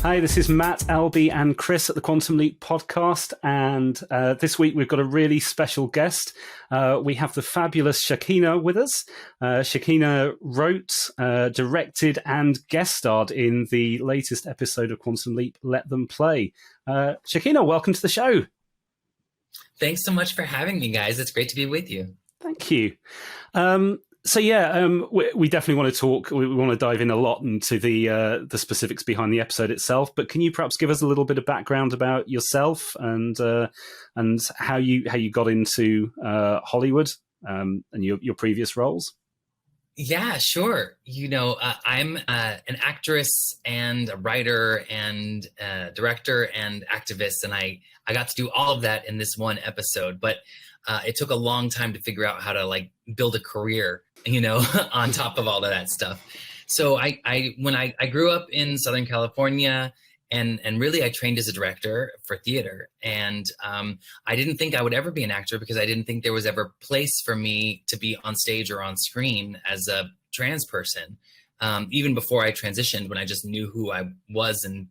Hi, this is Matt, Albie, and Chris at the Quantum Leap podcast. And this week we've got a really special guest. We have the fabulous Shakina with us. Shakina wrote, directed, and guest starred in the latest episode of Quantum Leap, Let Them Play. Shakina, welcome to the show. Thanks so much for having me, guys. It's great to be with you. Thank you. We definitely want to talk. We want to dive in a lot into the specifics behind the episode itself. But can you perhaps give us a little bit of background about yourself and how you got into Hollywood and your previous roles? Yeah, sure. I'm an actress and a writer and director and activist, and I got to do all of that in this one episode. But it took a long time to figure out how to build a career, on top of all of that stuff. So when I grew up in Southern California, and really I trained as a director for theater, and I didn't think I would ever be an actor because I didn't think there was ever a place for me to be on stage or on screen as a trans person. Even before I transitioned, when I just knew who I was and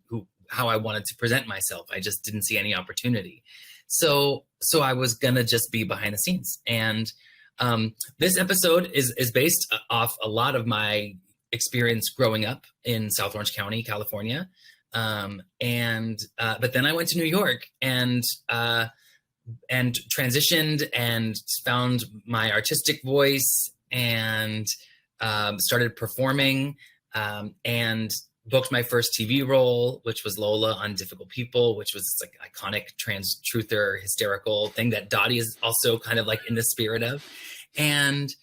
how I wanted to present myself, I just didn't see any opportunity. So I was gonna just be behind the scenes. And this episode is based off a lot of my experience growing up in South Orange County, California. But then I went to New York and transitioned and found my artistic voice and started performing and booked my first TV role, which was Lola on Difficult People, which was this iconic trans truther hysterical thing that Dottie is also kind of in the spirit of. And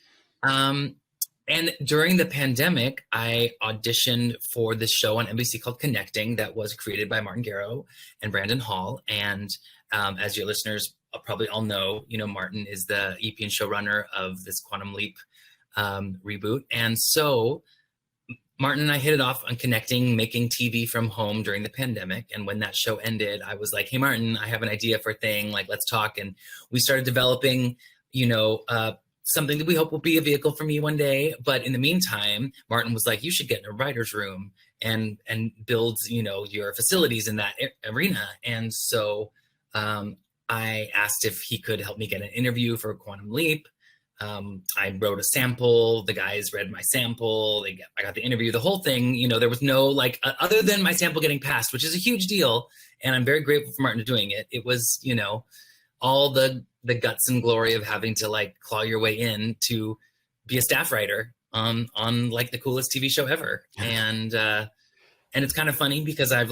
during the pandemic, I auditioned for this show on NBC called Connecting that was created by Martin Garrow and Brandon Hall. And as your listeners probably all know, Martin is the EP and showrunner of this Quantum Leap reboot. And so Martin and I hit it off on Connecting, making TV from home during the pandemic. And when that show ended, I was like, hey, Martin, I have an idea for a thing. Let's talk. And we started developing, something that we hope will be a vehicle for me one day. But in the meantime, Martin was like, you should get in a writer's room and build, your facilities in that arena. And so I asked if he could help me get an interview for Quantum Leap. I wrote a sample, the guys read my sample, I got the interview, the whole thing, there was no other than my sample getting passed, which is a huge deal. And I'm very grateful for Martin doing it. It was, all the guts and glory of having to claw your way in to be a staff writer on the coolest TV show ever. And it's kind of funny because I've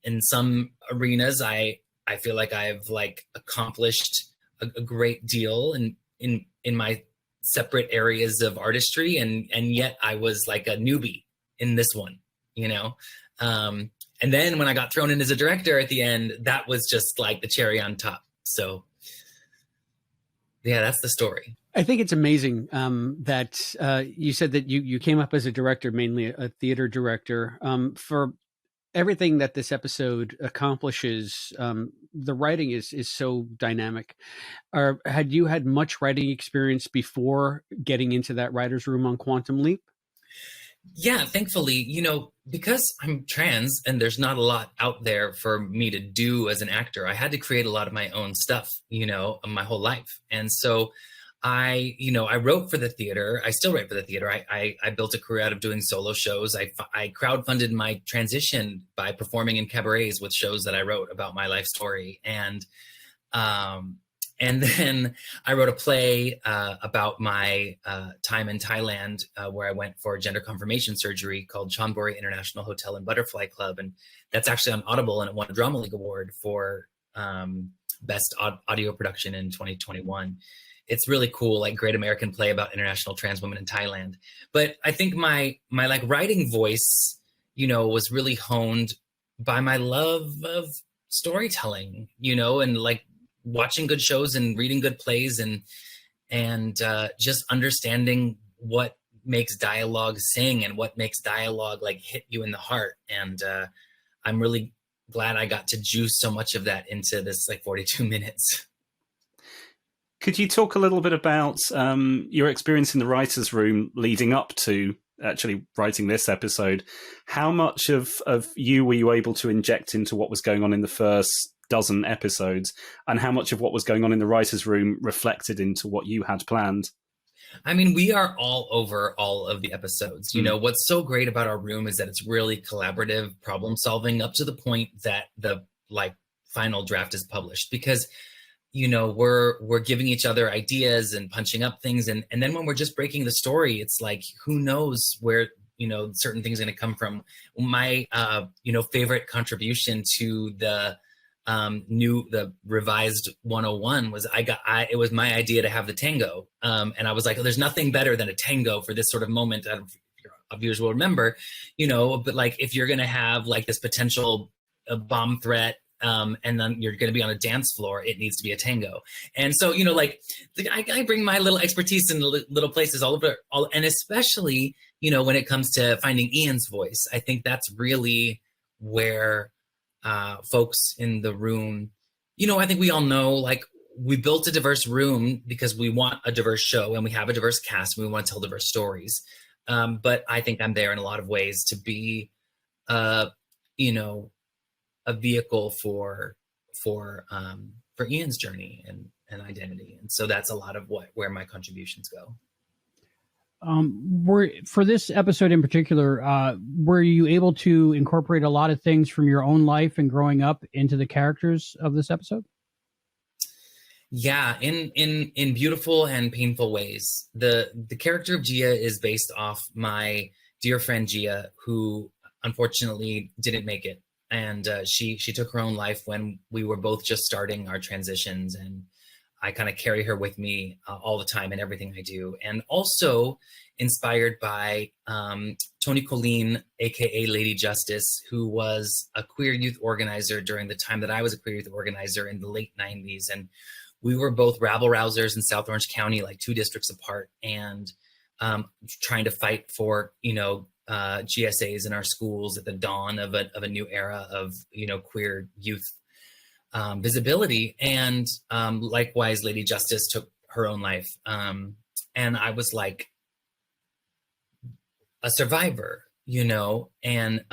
in some arenas, I feel like I've accomplished a great deal in my separate areas of artistry. And yet I was a newbie in this one, and then when I got thrown in as a director at the end, that was just the cherry on top. So yeah, that's the story. I think it's amazing that you said that you came up as a director, mainly a theater director. For everything that this episode accomplishes, the writing is so dynamic. Had you had much writing experience before getting into that writer's room on Quantum Leap? Yeah, thankfully, because I'm trans and there's not a lot out there for me to do as an actor, I had to create a lot of my own stuff, my whole life. And so I wrote for the theater. I still write for the theater. I built a career out of doing solo shows. I crowdfunded my transition by performing in cabarets with shows that I wrote about my life story. And then I wrote a play about my time in Thailand, where I went for gender confirmation surgery, called Chonburi International Hotel and Butterfly Club. And that's actually on Audible, and it won a Drama League Award for Best Audio Production in 2021. It's really cool, great American play about international trans women in Thailand. But I think my writing voice, was really honed by my love of storytelling, and watching good shows and reading good plays and just understanding what makes dialogue sing and what makes dialogue hit you in the heart. And I'm really glad I got to juice so much of that into this 42 minutes. Could you talk a little bit about your experience in the writer's room leading up to actually writing this episode, how much of you were you able to inject into what was going on in the first dozen episodes, and how much of what was going on in the writer's room reflected into what you had planned? I mean, we are all over all of the episodes. You know, what's so great about our room is that it's really collaborative problem solving up to the point that the final draft is published, because you know, we're giving each other ideas and punching up things. And then when we're just breaking the story, it's like, who knows where, you know, certain things are going to come from. My, favorite contribution to the revised 101 was it was my idea to have the tango. And I was like, oh, there's nothing better than a tango for this sort of moment. I don't know if viewers will remember, you know, but like, if you're going to have like this potential bomb threat, and then you're going to be on a dance floor, it needs to be a tango. And so, you know, I bring my little expertise in little places all over, and especially, you know, when it comes to finding Ian's voice, I think that's really where folks in the room, you know, I think we all know, like, we built a diverse room because we want a diverse show and we have a diverse cast and we want to tell diverse stories. But I think I'm there in a lot of ways to be, a vehicle for Ian's journey and identity. And so that's a lot of where my contributions go. For this episode in particular, were you able to incorporate a lot of things from your own life and growing up into the characters of this episode? Yeah, in beautiful and painful ways. The character of Gia is based off my dear friend Gia, who unfortunately didn't make it. And she took her own life when we were both just starting our transitions, and I kind of carry her with me all the time in everything I do. And also inspired by Toni Colleen, aka Lady Justice, who was a queer youth organizer during the time that I was a queer youth organizer in the late 90s. And we were both rabble-rousers in South Orange County, like 2 districts apart, and trying to fight for, you know, GSAs in our schools at the dawn of a new era of, you know, queer youth visibility. And likewise, Lady Justice took her own life. And I was like a survivor, you know, and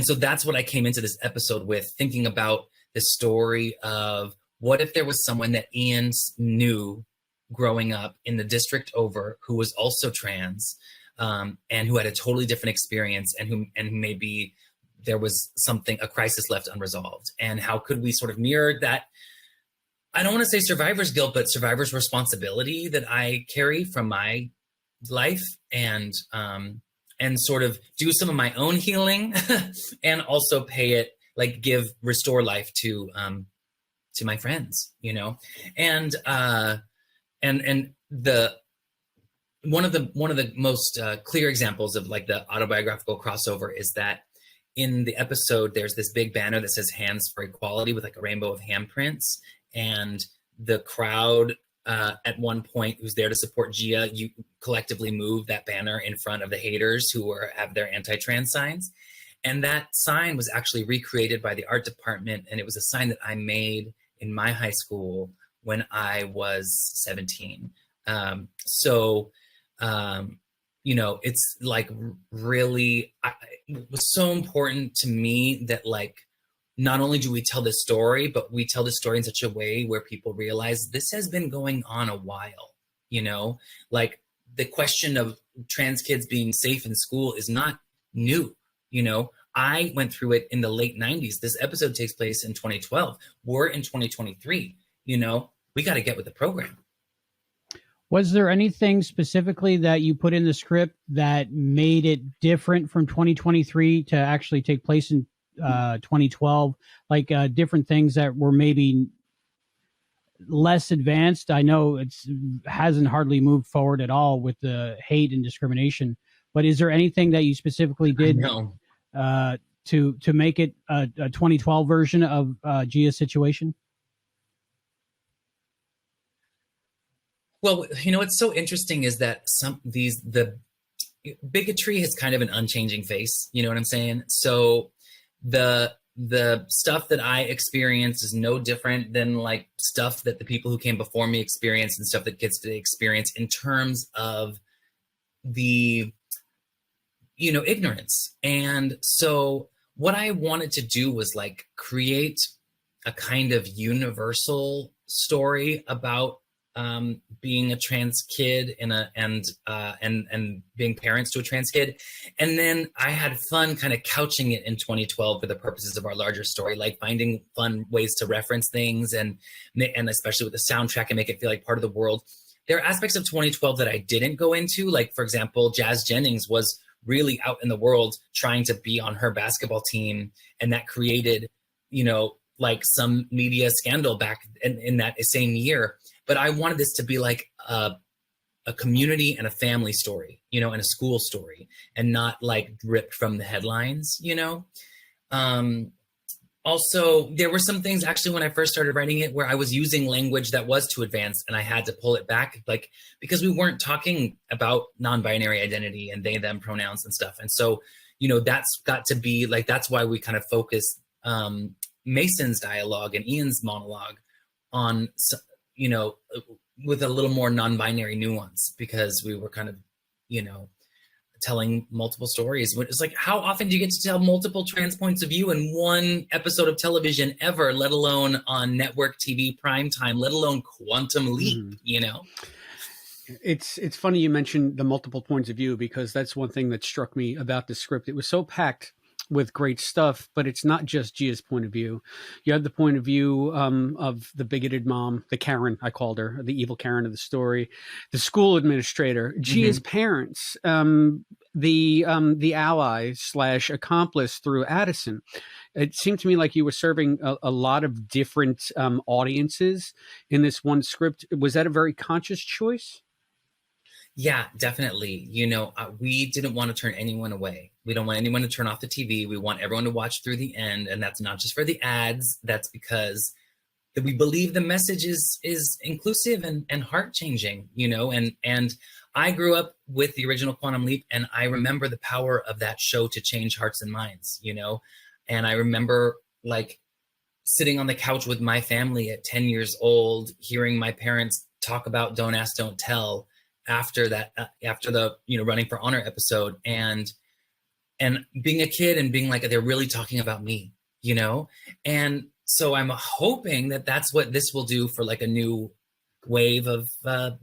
so that's what I came into this episode with, thinking about the story of what if there was someone that Ian knew growing up in the district over who was also trans, and who had a totally different experience, and who maybe there was a crisis left unresolved. And how could we sort of mirror that? I don't want to say survivor's guilt, but survivor's responsibility that I carry from my life, and sort of do some of my own healing and also restore life to my friends, you know? And one of the most clear examples of like the autobiographical crossover is that in the episode, there's this big banner that says "Hands for Equality" with like a rainbow of handprints, and the crowd at one point who's there to support Gia, you collectively move that banner in front of the haters who have their anti-trans signs. And that sign was actually recreated by the art department, and it was a sign that I made in my high school when I was 17. You know, it's like really, it was so important to me that like, not only do we tell this story, but we tell the story in such a way where people realize this has been going on a while, you know, like the question of trans kids being safe in school is not new. You know, I went through it in the late 90s. This episode takes place in 2012. We're in 2023, you know, we got to get with the program. Was there anything specifically that you put in the script that made it different from 2023 to actually take place in 2012? Like different things that were maybe less advanced? I know it hasn't hardly moved forward at all with the hate and discrimination, but is there anything that you specifically did to make it a 2012 version of Gia's situation? Well, you know, what's so interesting is that the bigotry has kind of an unchanging face. You know what I'm saying? So the stuff that I experience is no different than like stuff that the people who came before me experienced and stuff that kids today experience in terms of the ignorance. And so what I wanted to do was like create a kind of universal story about being a trans kid and being parents to a trans kid. And then I had fun kind of couching it in 2012 for the purposes of our larger story, like finding fun ways to reference things and especially with the soundtrack and make it feel like part of the world. There are aspects of 2012 that I didn't go into, like, for example, Jazz Jennings was really out in the world trying to be on her basketball team. And that created, like some media scandal back in that same year. But I wanted this to be like a community and a family story, and a school story, and not like ripped from the headlines, Also, there were some things actually when I first started writing it where I was using language that was too advanced and I had to pull it back, like, because we weren't talking about non-binary identity and they, them pronouns and stuff. And so, that's got to be like, that's why we kind of focus Mason's dialogue and Ian's monologue on, with a little more non-binary nuance, because we were kind of, telling multiple stories. It's like, how often do you get to tell multiple trans points of view in one episode of television ever, let alone on network TV primetime, let alone Quantum Leap, It's funny you mentioned the multiple points of view, because that's one thing that struck me about the script. It was so packed with great stuff, but it's not just Gia's point of view. You had the point of view of the bigoted mom, the Karen, I called her, the evil Karen of the story, the school administrator, Gia's parents, the ally / accomplice through Addison. It seemed to me like you were serving a lot of different audiences in this one script. Was that a very conscious choice? Yeah, definitely. We didn't want to turn anyone away. We don't want anyone to turn off the TV. We want everyone to watch through the end. And that's not just for the ads. That's because we believe the message is inclusive and heart-changing, and I grew up with the original Quantum Leap, and I remember the power of that show to change hearts and minds, and I remember like sitting on the couch with my family at 10 years old, hearing my parents talk about Don't Ask, Don't Tell after that, after the, Running for Honor episode, and being a kid and being like, they're really talking about me, and so I'm hoping that that's what this will do for like a new wave of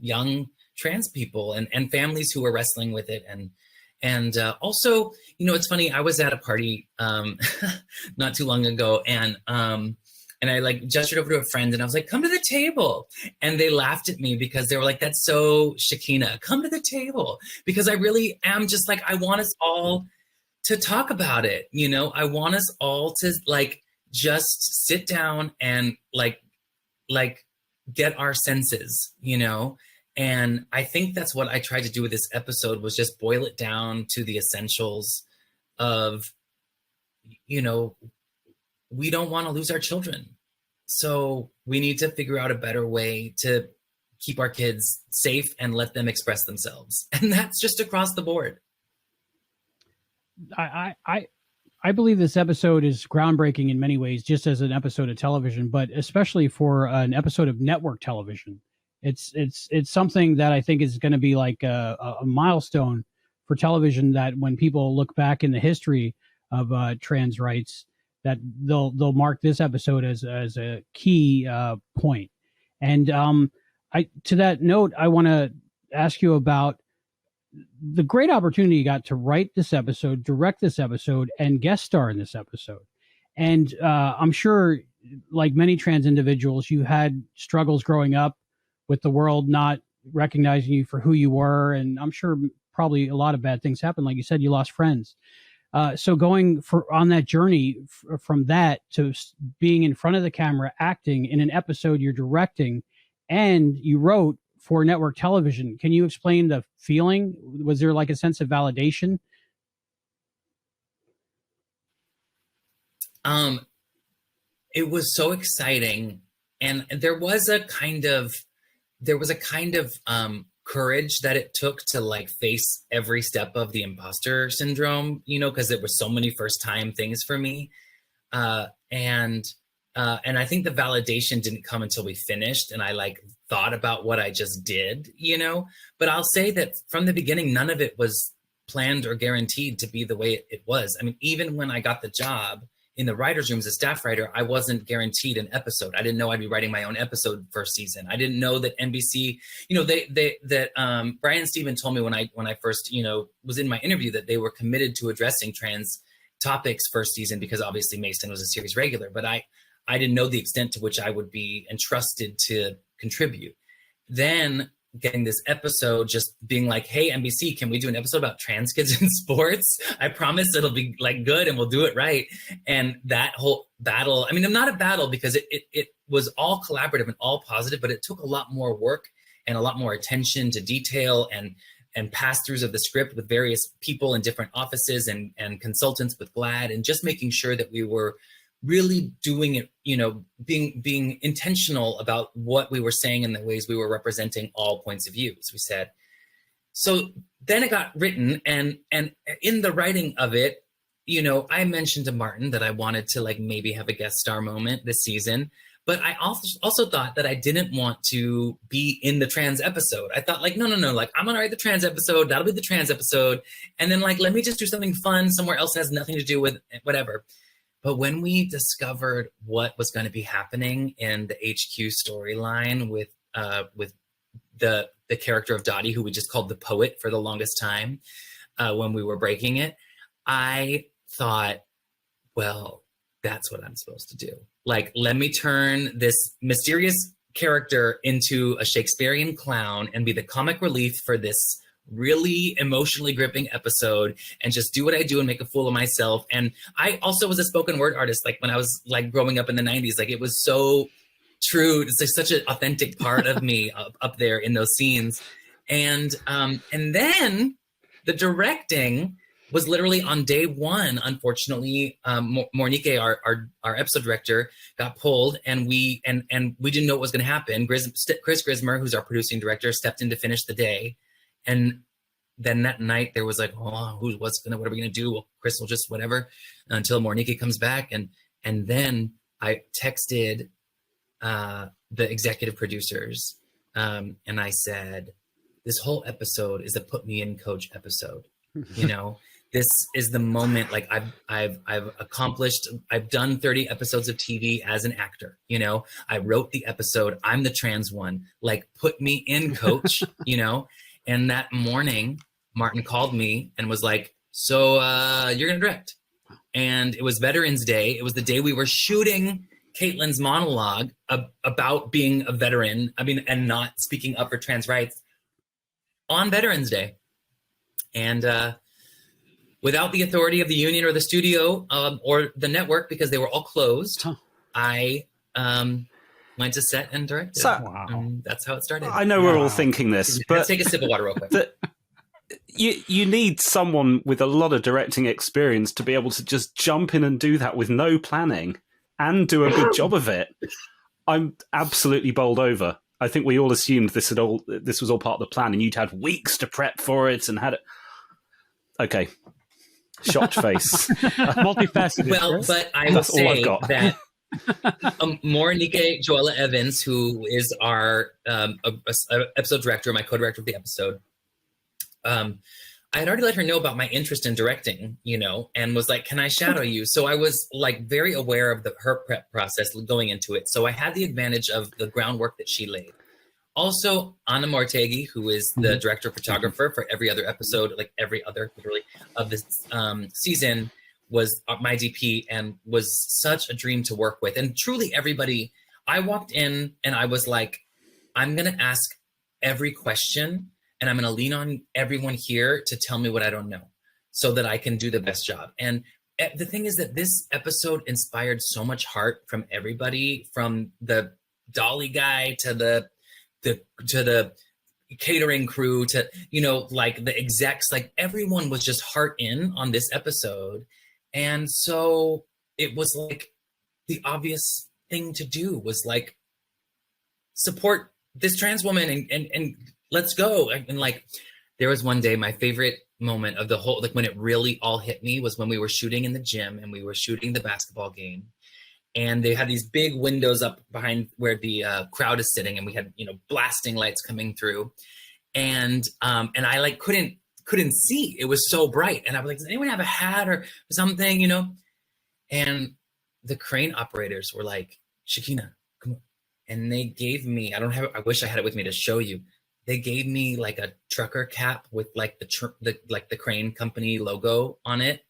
young trans people and families who are wrestling with it. And also, it's funny, I was at a party not too long ago, and I like gestured over to a friend and I was like, come to the table. And they laughed at me because they were like, that's so Shakina, come to the table. Because I really am just like, I want us all to talk about it. I want us all to like, just sit down and like get our senses, and I think that's what I tried to do with this episode, was just boil it down to the essentials of, we don't want to lose our children. So we need to figure out a better way to keep our kids safe and let them express themselves. And that's just across the board. I believe this episode is groundbreaking in many ways, just as an episode of television, but especially for an episode of network television. It's something that I think is going to be like a milestone for television, that when people look back in the history of trans rights, that they'll mark this episode as a key point. And to that note, I want to ask you about the great opportunity you got to write this episode, direct this episode, and guest star in this episode. And I'm sure, like many trans individuals, you had struggles growing up with the world not recognizing you for who you were. And I'm sure probably a lot of bad things happened. Like you said, you lost friends. So going on that journey from that to being in front of the camera, acting in an episode you're directing and you wrote for network television. Can you explain the feeling? Was there like a sense of validation? It was so exciting. And there was a kind of courage that it took to like face every step of the imposter syndrome, because there were so many first time things for me. And I think the validation didn't come until we finished and I like thought about what I just did, but I'll say that from the beginning, none of it was planned or guaranteed to be the way it was. I mean, even when I got the job in the writer's room as a staff writer, I wasn't guaranteed an episode. I didn't know I'd be writing my own episode first season. I didn't know that NBC, Brian and Steven told me when I first, was in my interview that they were committed to addressing trans topics first season, because obviously Mason was a series regular, but I didn't know the extent to which I would be entrusted to contribute. Then getting this episode, just being like, hey, NBC, can we do an episode about trans kids in sports? I promise it'll be like good and we'll do it right. And that whole battle, I mean, not a battle because it was all collaborative and all positive, but it took a lot more work and a lot more attention to detail and pass-throughs of the script with various people in different offices and consultants with GLAAD, and just making sure that we were really doing it, being intentional about what we were saying and the ways we were representing all points of view, as we said. So then it got written, and in the writing of it, I mentioned to Martin that I wanted to like maybe have a guest star moment this season, but I also thought that I didn't want to be in the trans episode. I thought like, no, like I'm gonna write the trans episode, that'll be the trans episode, and then like, let me just do something fun somewhere else that has nothing to do with whatever. But when we discovered what was going to be happening in the HQ storyline with the character of Dottie, who we just called the poet for the longest time, when we were breaking it, I thought, well, that's what I'm supposed to do. Like, let me turn this mysterious character into a Shakespearean clown and be the comic relief for this really emotionally gripping episode, and just do what I do and make a fool of myself. And I also was a spoken word artist, like when I was like growing up in the 90s, like it was so true. It's like such an authentic part of me up there in those scenes. And then the directing was literally on day one. Unfortunately, Mornike, our episode director, got pulled, and we didn't know what was going to happen. Chris Grismer, who's our producing director, stepped in to finish the day. And then that night there was like, oh, what are we gonna do? Well, Chris will just whatever until Mornike comes back. And then I texted the executive producers, and I said, this whole episode is a put me in coach episode. This is the moment. Like I've accomplished. I've done 30 episodes of TV as an actor. I wrote the episode. I'm the trans one. Like, put me in, coach. And that morning, Martin called me and was like, so you're going to direct. And it was Veterans Day. It was the day we were shooting Caitlin's monologue about being a veteran, and not speaking up for trans rights on Veterans Day. And without the authority of the union or the studio or the network, because they were all closed, I went to set and directed. So, wow. That's how it started. I know we're all thinking this, but let's take a sip of water real quick. You need someone with a lot of directing experience to be able to just jump in and do that with no planning and do a good job of it. I'm absolutely bowled over. I think we all assumed this was all part of the plan, and you'd had weeks to prep for it and had it. Okay, shocked face. Multifaceted. Well, but I will say that Mornike Joella Evans, who is our episode director, my co-director of the episode, I had already let her know about my interest in directing, and was like, can I shadow you? So I was like very aware of her prep process going into it. So I had the advantage of the groundwork that she laid. Also, Anna Mortegi, who is the director photographer for every other episode, like every other literally of this season, was my DP and was such a dream to work with. And truly everybody, I walked in and I was like, I'm going to ask every question, and I'm going to lean on everyone here to tell me what I don't know so that I can do the best job. And the thing is that this episode inspired so much heart from everybody, from the dolly guy to the catering crew to, like the execs, like everyone was just heart in on this episode. And so it was like the obvious thing to do was like support this trans woman and let's go. And like, there was one day, my favorite moment of the whole, like when it really all hit me was when we were shooting in the gym and we were shooting the basketball game. And they had these big windows up behind where the crowd is sitting, and we had, blasting lights coming through. And I like couldn't couldn't see. It was so bright. And I was like, does anyone have a hat or something, you know? And the crane operators were like, Shakina, come on. And they gave me, I wish I had it with me to show you. They gave me like a trucker cap with like the crane company logo on it.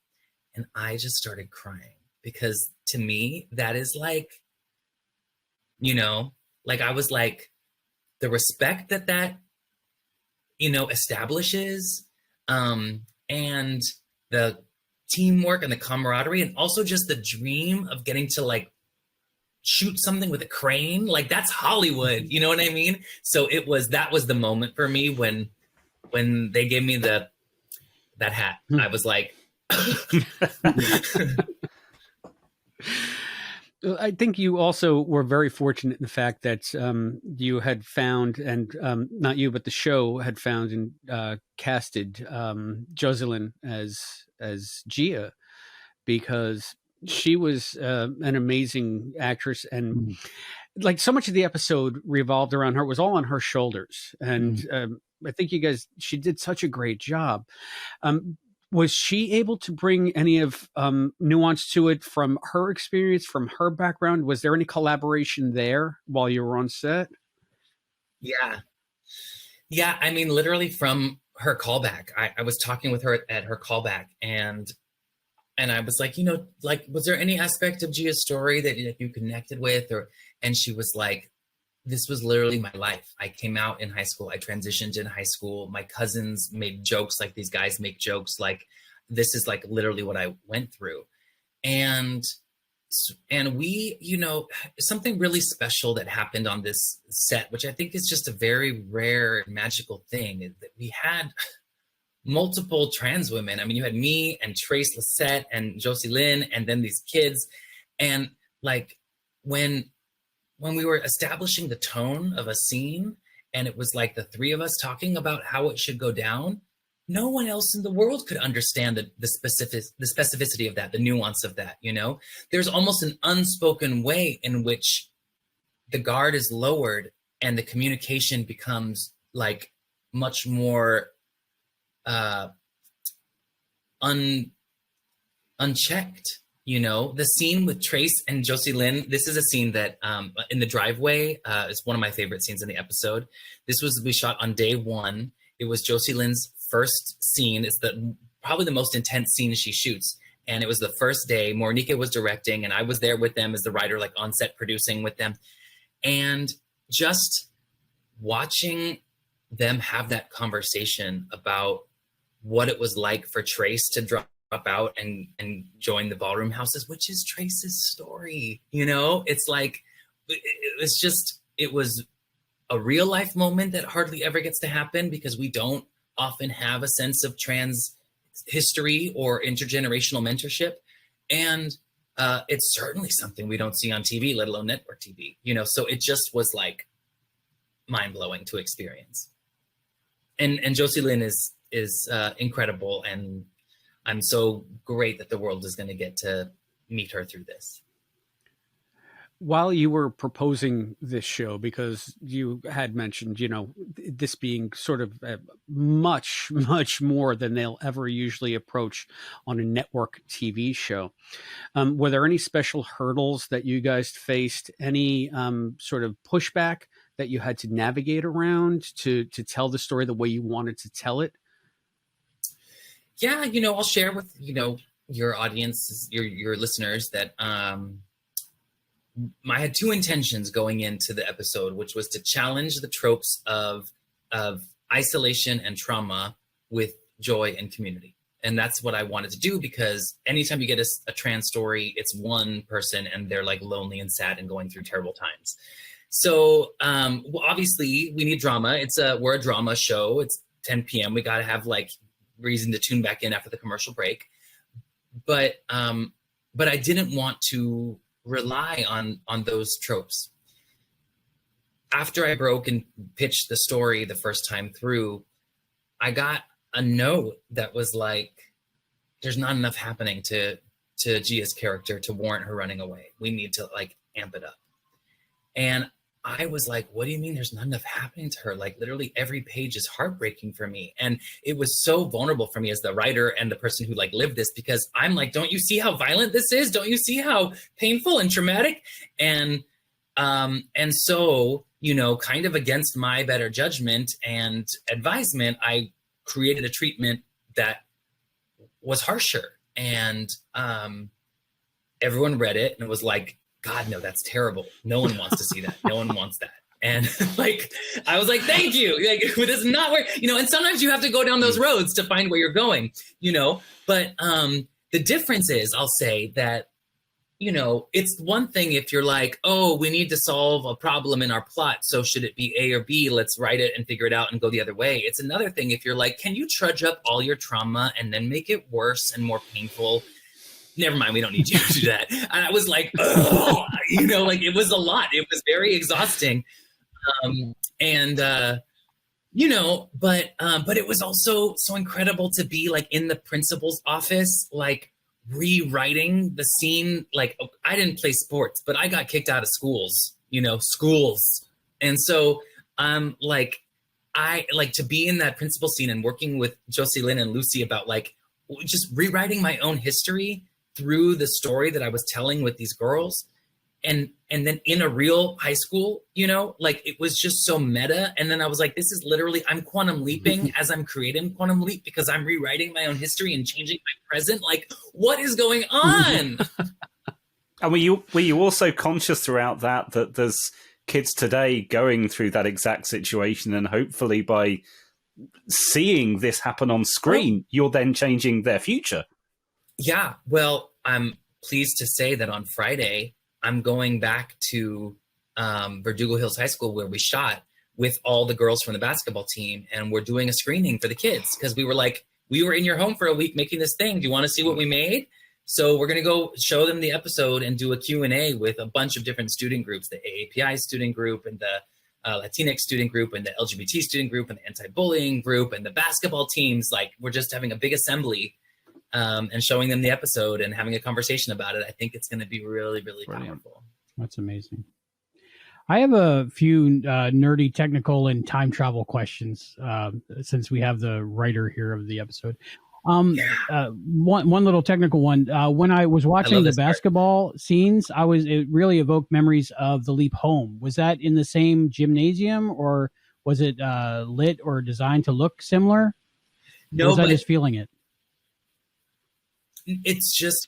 And I just started crying because to me, that is like, you know, like I was like, the respect that, you know, establishes, and the teamwork and the camaraderie, and also just the dream of getting to like shoot something with a crane, like that's Hollywood, you know what I mean? So that was the moment for me when they gave me that hat. I was like, I think you also were very fortunate in the fact that you had found, and not you, but the show had found and casted Jocelyn as Gia, because she was an amazing actress, and like so much of the episode revolved around her. It was all on her shoulders, and I think she did such a great job. Was she able to bring any of nuance to it from her experience, from her background? Was there any collaboration there while you were on set? Yeah. I mean, literally from her callback, I was talking with her at her callback, and I was like, you know, like, was there any aspect of Gia's story that you connected with? And she was like, this was literally my life. I came out in high school. I transitioned in high school. My cousins made jokes like these guys make jokes. Like, this is like literally what I went through. And we, you know, something really special that happened on this set, which I think is just a very rare magical thing, is that we had multiple trans women. I mean, you had me and Trace Lissette and Josie Lynn, and then these kids. And like, when we were establishing the tone of a scene, and it was like the three of us talking about how it should go down, no one else in the world could understand the specificity of that, the nuance of that, you know? There's almost an unspoken way in which the guard is lowered and the communication becomes like much more unchecked. You know, the scene with Trace and Josie Lynn, this is a scene that in the driveway is one of my favorite scenes in the episode. We shot on day one. It was Josie Lynn's first scene. It's probably the most intense scene she shoots. And it was the first day. Morinike was directing, and I was there with them as the writer, like on set producing with them. And just watching them have that conversation about what it was like for Trace to drop out and join the ballroom houses, which is Trace's story. You know, it's like, it was a real life moment that hardly ever gets to happen because we don't often have a sense of trans history or intergenerational mentorship. And it's certainly something we don't see on TV, let alone network TV, you know? So it just was like mind blowing to experience. And Josie Lynn is incredible. And I'm so great that the world is going to get to meet her through this. While you were proposing this show, because you had mentioned, you know, this being sort of much, much more than they'll ever usually approach on a network TV show, were there any special hurdles that you guys faced? Any sort of pushback that you had to navigate around to tell the story the way you wanted to tell it? Yeah, you know, I'll share with, you know, your audience, your listeners that I had two intentions going into the episode, which was to challenge the tropes of isolation and trauma with joy and community. And that's what I wanted to do, because anytime you get a trans story, it's one person and they're like lonely and sad and going through terrible times. So obviously we need drama. We're a drama show. It's 10 p.m. We got to have like reason to tune back in after the commercial break. But I didn't want to rely on those tropes. After I broke and pitched the story the first time through, I got a note that was like, there's not enough happening to Gia's character to warrant her running away. We need to like amp it up. And I was like, what do you mean there's not enough happening to her? Like literally every page is heartbreaking for me. And it was so vulnerable for me as the writer and the person who like lived this, because I'm like, don't you see how violent this is? Don't you see how painful and traumatic? And so, you know, kind of against my better judgment and advisement, I created a treatment that was harsher. And everyone read it and it was like, God, no, that's terrible. No one wants to see that. No one wants that. And like, I was like, thank you. Like, this is not where, you know, and sometimes you have to go down those roads to find where you're going, you know, but the difference is, I'll say that, you know, it's one thing if you're like, oh, we need to solve a problem in our plot. So should it be A or B? Let's write it and figure it out and go the other way. It's another thing if you're like, can you trudge up all your trauma and then make it worse and more painful? Never mind, we don't need you to do that. And I was like, oh, you know, like it was a lot. It was very exhausting. You know, but it was also so incredible to be like in the principal's office, like rewriting the scene. Like I didn't play sports, but I got kicked out of schools, you know, schools. And so like, I like to be in that principal scene and working with Josie Lynn and Lucy about like just rewriting my own history through the story that I was telling with these girls. And then in a real high school, you know, like it was just so meta. And then I was like, this is literally, I'm quantum leaping as I'm creating Quantum Leap because I'm rewriting my own history and changing my present. Like, what is going on? And were you also conscious throughout that there's kids today going through that exact situation, and hopefully by seeing this happen on screen, you're then changing their future? Yeah, well, I'm pleased to say that on Friday, I'm going back to Verdugo Hills High School where we shot with all the girls from the basketball team. And we're doing a screening for the kids because we were like, we were in your home for a week making this thing. Do you want to see what we made? So we're going to go show them the episode and do a Q&A with a bunch of different student groups, the AAPI student group and the Latinx student group and the LGBT student group and the anti-bullying group and the basketball teams. Like we're just having a big assembly and showing them the episode and having a conversation about it. I think it's going to be really, really powerful. That's amazing. I have a few nerdy, technical, and time travel questions since we have the writer here of the episode. One little technical one. When I was watching the basketball scenes, it really evoked memories of the leap home. Was that in the same gymnasium, or was it lit or designed to look similar? No, was I just feeling it? It's just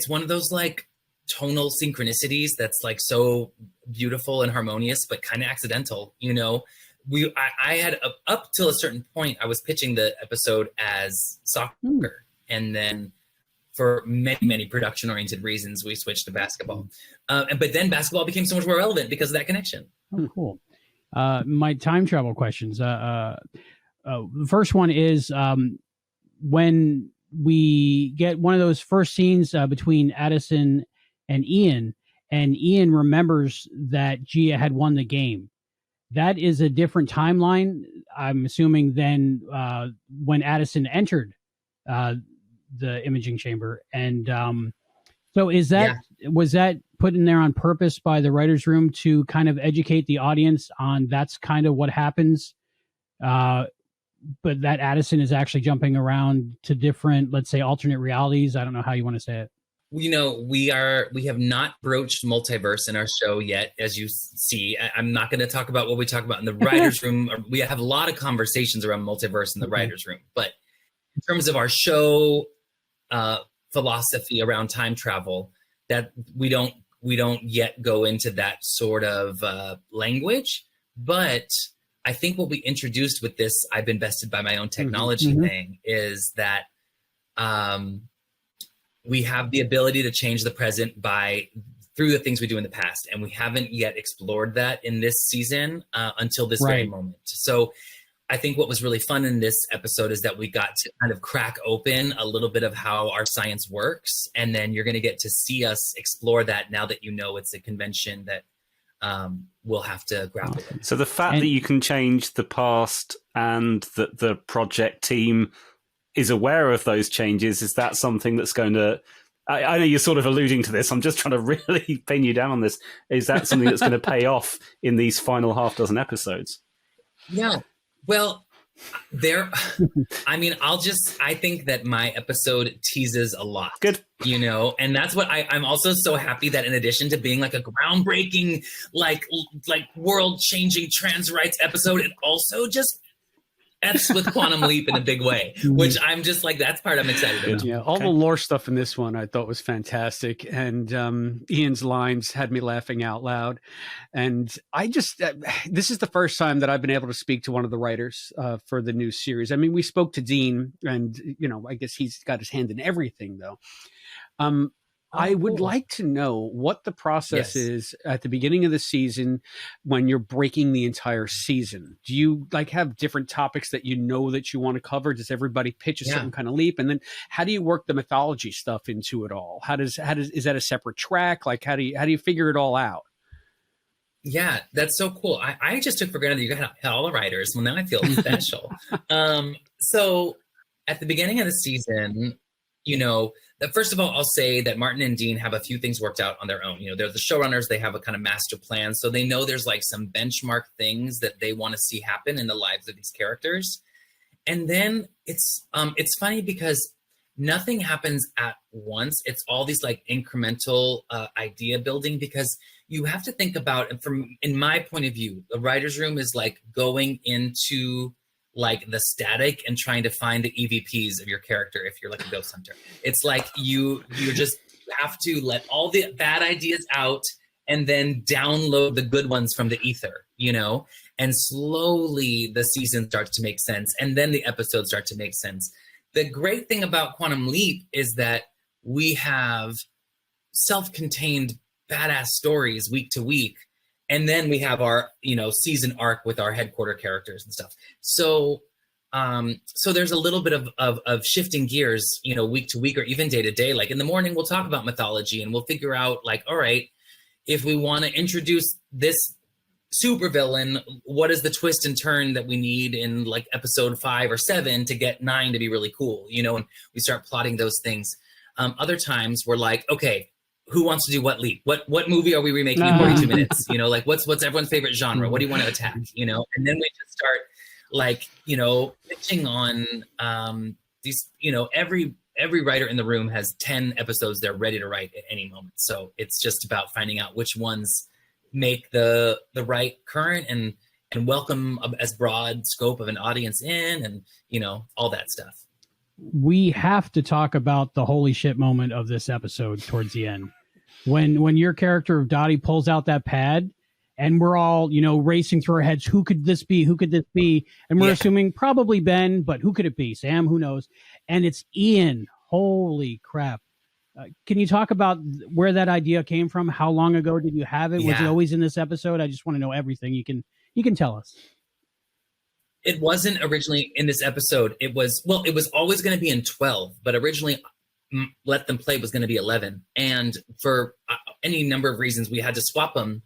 one of those like tonal synchronicities that's like so beautiful and harmonious, but kind of accidental, you know. I had up till a certain point, I was pitching the episode as soccer, and then for many, many production oriented reasons, we switched to basketball. But then basketball became so much more relevant because of that connection. Oh, cool. My time travel questions. The first one is when we get one of those first scenes between Addison and Ian remembers that Gia had won the game. That is a different timeline, I'm assuming, than when Addison entered the imaging chamber. And so was that put in there on purpose by the writer's room to kind of educate the audience on that's kind of what happens? But that Addison is actually jumping around to different, let's say, alternate realities. I don't know how you want to say it. You know, we have not broached multiverse in our show yet, as you see. I'm not going to talk about what we talk about in the writer's room. We have a lot of conversations around multiverse in the writer's room. But in terms of our show philosophy around time travel, that we don't yet go into that sort of language. But I think what we introduced with this I've been bested by my own technology thing is that we have the ability to change the present through the things we do in the past. And we haven't yet explored that in this season until this very moment. So I think what was really fun in this episode is that we got to kind of crack open a little bit of how our science works. And then you're going to get to see us explore that now that you know it's a convention that we'll have to grapple with. So the fact that you can change the past and that the project team is aware of those changes, is that something that's going to I know you're sort of alluding to this. I'm just trying to really pin you down on this. Is that something that's going to pay off in these final half dozen episodes? Yeah. Well, I think that my episode teases a lot. Good. And that's what I'm also so happy that in addition to being like a groundbreaking, like world changing trans rights episode, it also just F's with Quantum Leap in a big way, which I'm just like, that's part I'm excited about. Yeah, all the lore stuff in this one I thought was fantastic. And Ian's lines had me laughing out loud. And this is the first time that I've been able to speak to one of the writers for the new series. I mean, we spoke to Dean and, I guess he's got his hand in everything though. I would like to know what the process is at the beginning of the season when you're breaking the entire season. Do you have different topics that you want to cover? Does everybody pitch a certain kind of leap? And then how do you work the mythology stuff into it all? Is that a separate track? How do you figure it all out? Yeah, that's so cool. I just took for granted that you had all the writers. Well, now I feel special. So at the beginning of the season, first of all, I'll say that Martin and Dean have a few things worked out on their own. They're the showrunners. They have a kind of master plan. So they know there's some benchmark things that they want to see happen in the lives of these characters. And then it's funny because nothing happens at once. It's all these incremental idea building, because you have to think about, in my point of view, the writer's room is going into the static and trying to find the EVPs of your character if you're a ghost hunter. It's you have to let all the bad ideas out and then download the good ones from the ether, and slowly the season starts to make sense and then the episodes start to make sense. The great thing about Quantum Leap is that we have self-contained badass stories week to week. And then we have our, season arc with our headquarter characters and stuff. So there's a little bit of shifting gears, week to week or even day to day. In the morning, we'll talk about mythology and we'll figure out all right, if we want to introduce this supervillain, what is the twist and turn that we need in episode 5 or 7 to get 9 to be really cool, and we start plotting those things. Other times we're okay, who wants to do what leap? What movie are we remaking in 42 minutes? What's everyone's favorite genre? What do you want to attack? And then we just start pitching on these, every writer in the room has 10 episodes they're ready to write at any moment. So it's just about finding out which ones make the right current and welcome as broad scope of an audience in, and all that stuff. We have to talk about the holy shit moment of this episode towards the end. When your character of Dottie pulls out that pad and we're all, racing through our heads, who could this be? Who could this be? And we're assuming probably Ben, but who could it be? Sam, who knows? And it's Ian. Holy crap. Can you talk about where that idea came from? How long ago did you have it? Was it always in this episode? I just want to know everything. You can tell us. It wasn't originally in this episode. It was always going to be in 12, but originally Let Them Play was going to be 11. And for any number of reasons, we had to swap them,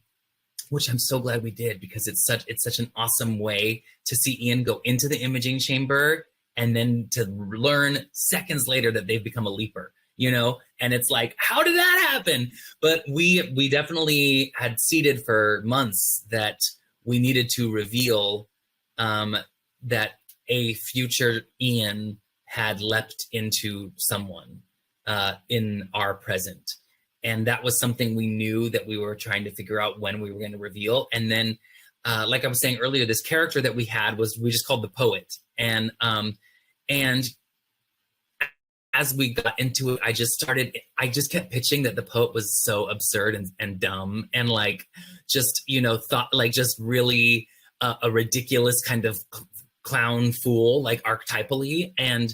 which I'm so glad we did, because it's such an awesome way to see Ian go into the imaging chamber and then to learn seconds later that they've become a leaper, and it's how did that happen? But we definitely had seeded for months that we needed to reveal that a future Ian had leapt into someone in our present. And that was something we knew that we were trying to figure out when we were going to reveal. And then, like I was saying earlier, this character that we had we just called the Poet. And as we got into it, I just kept pitching that the Poet was so absurd and dumb and thought just really a ridiculous kind of clown fool, archetypally, and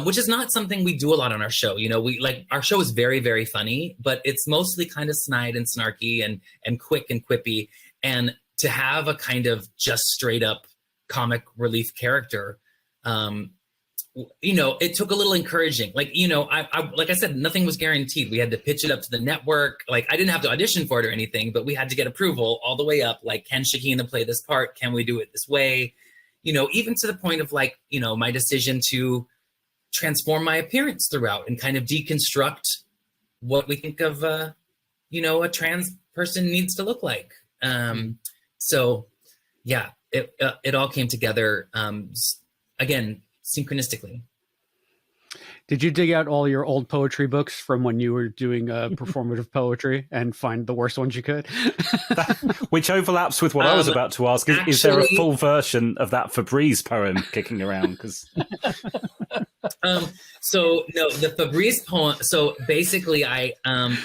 which is not something we do a lot on our show. We our show is very, very funny, but it's mostly kind of snide and snarky and quick and quippy. And to have a kind of just straight up comic relief character, it took a little encouraging. Like I said, nothing was guaranteed. We had to pitch it up to the network. I didn't have to audition for it or anything, but we had to get approval all the way up. Can Shakina play this part? Can we do it this way? Even to the point of my decision to transform my appearance throughout and kind of deconstruct what we think of, a trans person needs to look like. So yeah, it all came together, again, synchronistically. Did you dig out all your old poetry books from when you were doing performative poetry and find the worst ones you could? Which overlaps with what I was about to ask. Is there a actually- full version of that Febreze poem kicking around? Because So no, the Febreze poem. So basically, I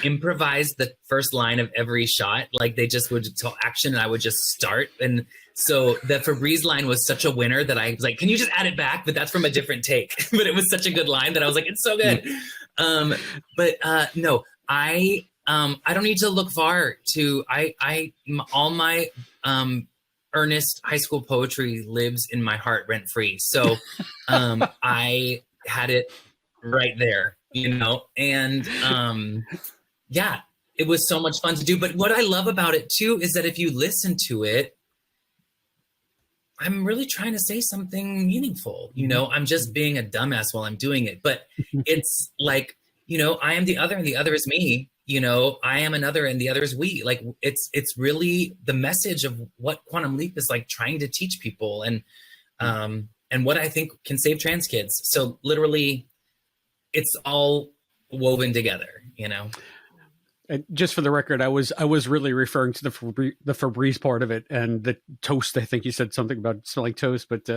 improvised the first line of every shot. Like they just would tell action, and I would just start. And so the Febreze line was such a winner that I was like, "Can you just add it back?" But that's from a different take. But it was such a good line that I was like, "It's so good." No, I don't need to look far to all my earnest high school poetry lives in my heart rent free. So I had it right there, and yeah, it was so much fun to do. But what I love about it too is that if you listen to it, I'm really trying to say something meaningful. I'm just being a dumbass while I'm doing it, but it's like, I am the other and the other is me. I am another and the other is we. Like it's really the message of what Quantum Leap is like trying to teach people, and what I think can save trans kids. So literally, it's all woven together. And just for the record, I was really referring to the Febreze part of it and the toast. I think you said something about smelling toast, but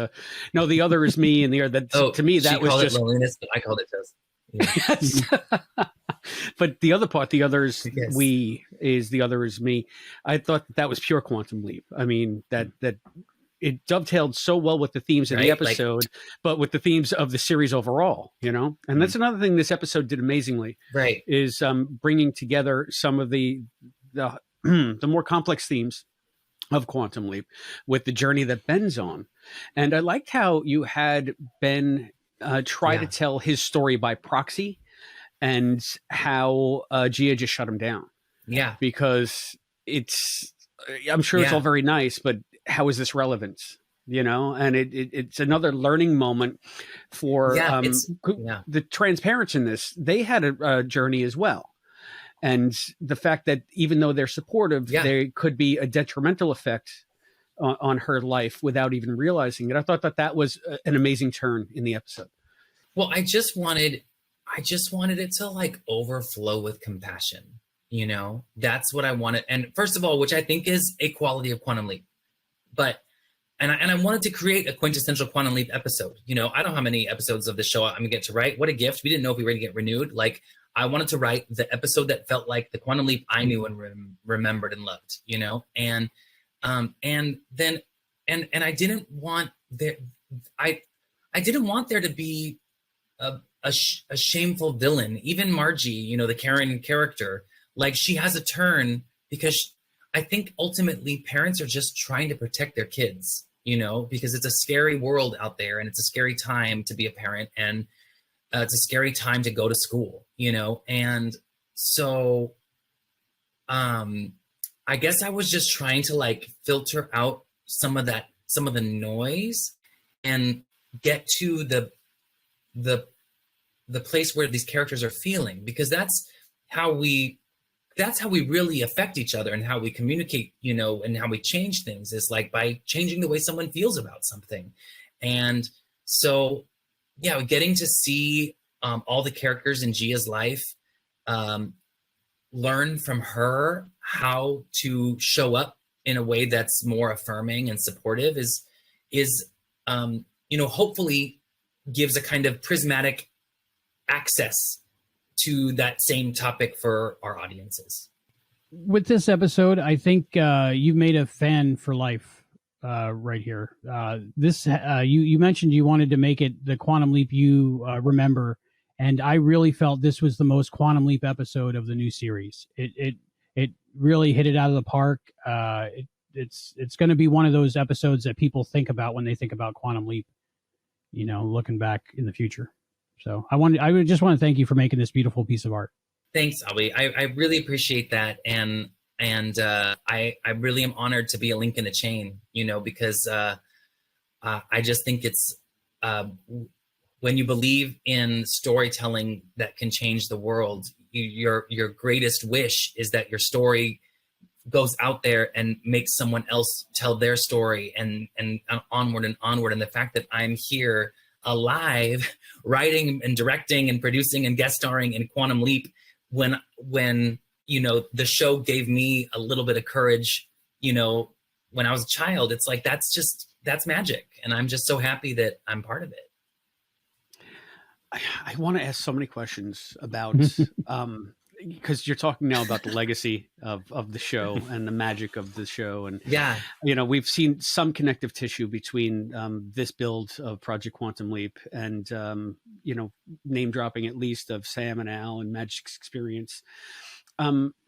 no, the other is me, and the other. To me, that was just loneliness, but I called it toast. Yeah. Yes. But the other part, the other is Yes. we, is the other is me. I thought that was pure Quantum Leap. I mean, that it dovetailed so well with the themes of the episode, but with the themes of the series overall, and that's another thing this episode did amazingly, right? Is bringing together some of the the more complex themes of Quantum Leap with the journey that Ben's on. And I liked how you had Ben try to tell his story by proxy, and how Gia just shut him down. Yeah. Because I'm sure it's all very nice, but how is this relevant? And it's another learning moment for the trans parents in this. They had a journey as well. And the fact that even though they're supportive, there could be a detrimental effect on her life without even realizing it. I thought that was an amazing turn in the episode. Well, I just wanted it to like overflow with compassion. That's what I wanted. And first of all, which I think is a quality of Quantum Leap, and I wanted to create a quintessential Quantum Leap episode. I don't know how many episodes of the show I'm gonna get to write. What a gift. We didn't know if we were gonna get renewed. Like I wanted to write the episode that felt like the Quantum Leap I knew and remembered and loved, and then I didn't want I didn't want there to be a shameful villain. Even Margie, the Karen character, like she has a turn because I think ultimately parents are just trying to protect their kids, because it's a scary world out there and it's a scary time to be a parent, and it's a scary time to go to school, and so I guess I was just trying to like filter out some of the noise and get to the place where these characters are feeling, because that's how we really affect each other and how we communicate, and how we change things is like by changing the way someone feels about something. And so, getting to see all the characters in Gia's life, learn from her how to show up in a way that's more affirming and supportive is hopefully gives a kind of prismatic access to that same topic for our audiences. With this episode, I think you've made a fan for life right here. You mentioned you wanted to make it the Quantum Leap you remember, and I really felt this was the most Quantum Leap episode of the new series. It really hit it out of the park. It's going to be one of those episodes that people think about when they think about Quantum Leap, looking back in the future. So I would just want to thank you for making this beautiful piece of art. Thanks, Albie. I really appreciate that. And I really am honored to be a link in the chain, because I just think it's when you believe in storytelling that can change the world, your greatest wish is that your story goes out there and makes someone else tell their story, and onward and onward. And the fact that I'm here alive, writing and directing and producing and guest starring in Quantum Leap, when the show gave me a little bit of courage, when I was a child, it's like, that's magic. And I'm just so happy that I'm part of it. I want to ask so many questions about, because you're talking now about the legacy of the show and the magic of the show. And, we've seen some connective tissue between this build of Project Quantum Leap and, name dropping at least of Sam and Al and Magic's experience.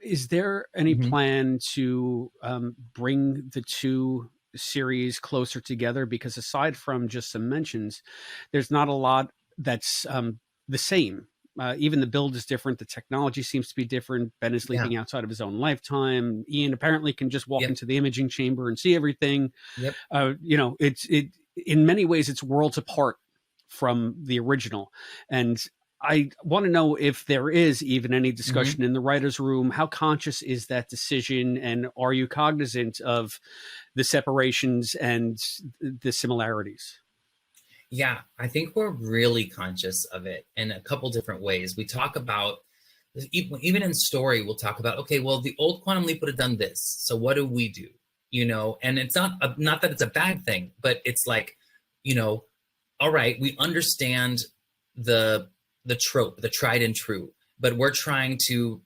Is there any plan to bring the two series closer together? Because aside from just some mentions, there's not a lot that's the same. Even the build is different. The technology seems to be different. Ben is sleeping outside of his own lifetime. Ian apparently can just walk into the imaging chamber and see everything. It's in many ways, it's worlds apart from the original. And I want to know if there is even any discussion in the writer's room. How conscious is that decision? And are you cognizant of the separations and the similarities? Yeah, I think we're really conscious of it in a couple different ways. We talk about, even in story, we'll talk about, okay, well, the old Quantum Leap would have done this. So what do we do? And it's not that it's a bad thing, but it's like, all right, we understand the trope, the tried and true, but we're trying to,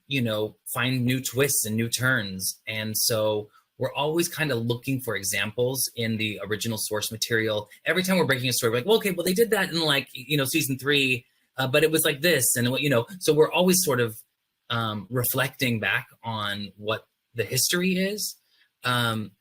find new twists and new turns. And so we're always kind of looking for examples in the original source material. Every time we're breaking a story, we're like, well, okay, well, they did that in season 3, but it was like this. And, so we're always sort of reflecting back on what the history is. And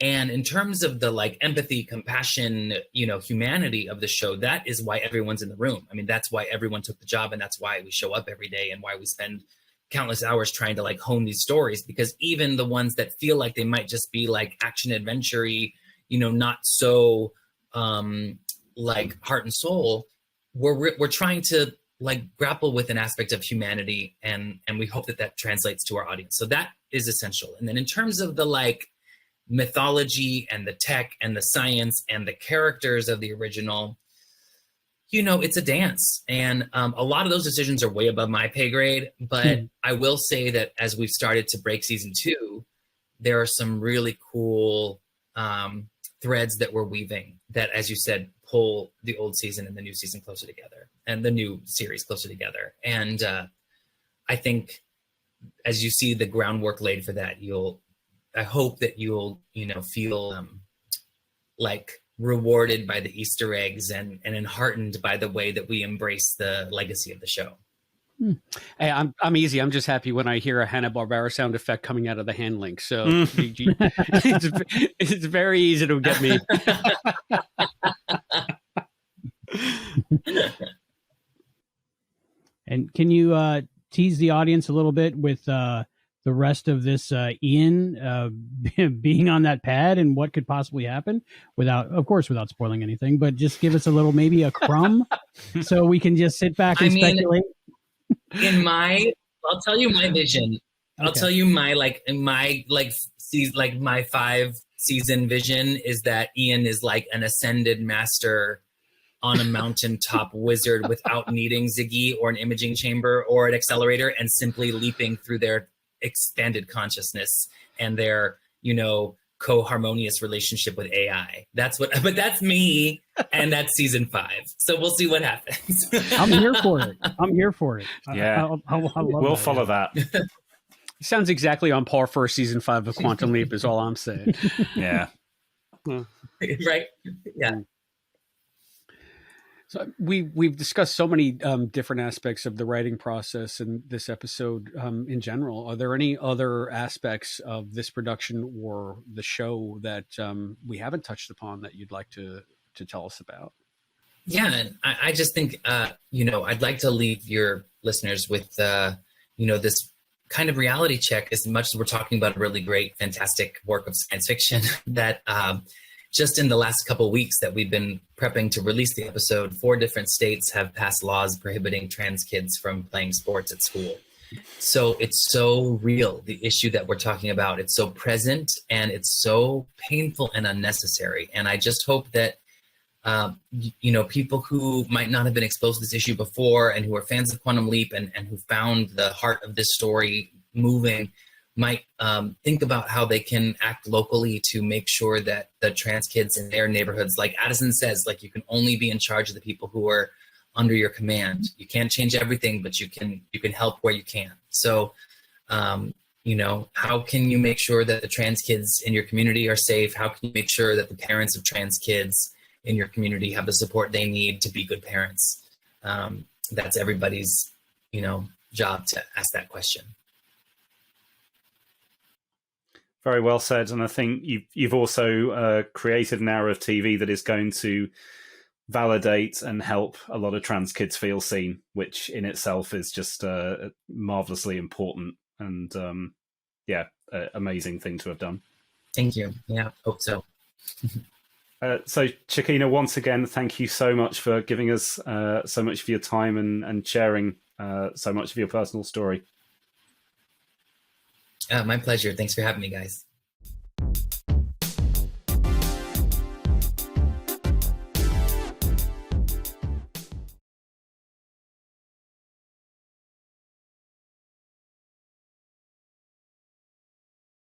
in terms of the empathy, compassion, humanity of the show, that is why everyone's in the room. I mean, that's why everyone took the job, and that's why we show up every day, and why we spend countless hours trying to hone these stories, because even the ones that feel like they might just be action adventure-y, not so heart and soul, we're trying to grapple with an aspect of humanity, and we hope that translates to our audience. So that is essential. And then in terms of the mythology and the tech and the science and the characters of the original, it's a dance. And a lot of those decisions are way above my pay grade. But I will say that as we've started to break season 2, there are some really cool threads that we're weaving that, as you said, pull the old season and the new season closer together, and the new series closer together. And I think as you see the groundwork laid for that, I hope that you'll feel rewarded by the Easter eggs and enheartened by the way that we embrace the legacy of the show. Hey, I'm easy. I'm just happy when I hear a Hanna-Barbera sound effect coming out of the hand link. So it's very easy to get me. And can you tease the audience a little bit with the rest of this Ian being on that pad and what could possibly happen, without spoiling anything, but just give us maybe a crumb so we can just sit back and speculate. I'll tell you my vision. Okay. I'll tell you my my 5-season vision is that Ian is an ascended master on a mountaintop wizard without needing Ziggy or an imaging chamber or an accelerator, and simply leaping through their expanded consciousness and their, co-harmonious relationship with AI. But that's me, and that's season 5. So we'll see what happens. I'm here for it. Yeah. We'll follow that. Sounds exactly on par for season 5 of Quantum Leap is all I'm saying. Yeah. Right. Yeah. So we've discussed so many different aspects of the writing process in this episode in general. Are there any other aspects of this production or the show that we haven't touched upon that you'd like to tell us about? Yeah, and I just think, I'd like to leave your listeners with, this kind of reality check. As much as we're talking about a really great, fantastic work of science fiction, that just in the last couple of weeks that we've been prepping to release the episode, 4 different states have passed laws prohibiting trans kids from playing sports at school. So it's so real, the issue that we're talking about. It's so present and it's so painful and unnecessary. And I just hope that, people who might not have been exposed to this issue before and who are fans of Quantum Leap and who found the heart of this story moving might think about how they can act locally to make sure that the trans kids in their neighborhoods, like Addison says, like you can only be in charge of the people who are under your command. You can't change everything, but you can help where you can. So, how can you make sure that the trans kids in your community are safe? How can you make sure that the parents of trans kids in your community have the support they need to be good parents? That's everybody's, job to ask that question. Very well said. And I think you've also created an hour of TV that is going to validate and help a lot of trans kids feel seen, which in itself is just marvelously important and amazing thing to have done. Thank you. Yeah, hope so. So Shakina, once again, thank you so much for giving us so much of your time and sharing so much of your personal story. My pleasure. Thanks for having me, guys.